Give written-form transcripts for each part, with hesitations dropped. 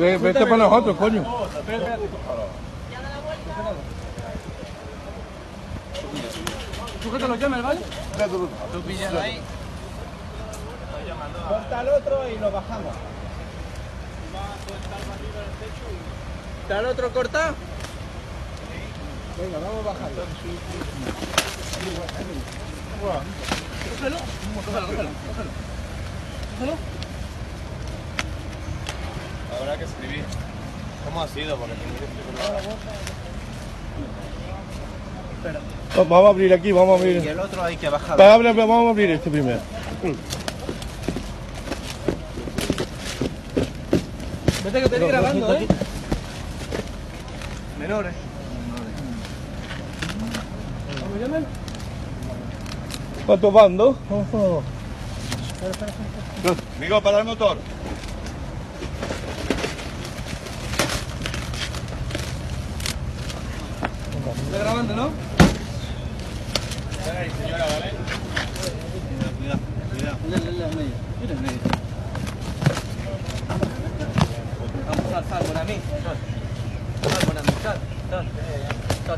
Vete para nosotros, coño. Sujétalo, llama, ¿vale? Tú pillas ahí. Corta al otro y lo bajamos. ¿Está el otro cortado? Venga, vamos a bajarlo. Cógelo. Cógelo. Habrá que escribir. ¿Cómo ha sido? Porque tengo que escribir. Vamos a abrir aquí, vamos a Y abrir. el otro hay que bajarlo. Vamos a abrir este primero. Vete que te estoy grabando, ¿eh? Menores. ¿Cómo llaman? ¿Cuántos van? ¿Dos? Amigo, para el motor. ¿Estás grabando, no? Ahí, señora, ¿vale? Cuidado. Mira en medio. Vamos, sal, por a mí. Sal, por a mí, sal.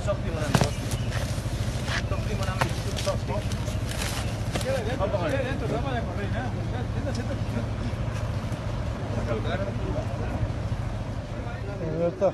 Sos primo de mí. Sos primo de mí. Vamos a ver. Ya está.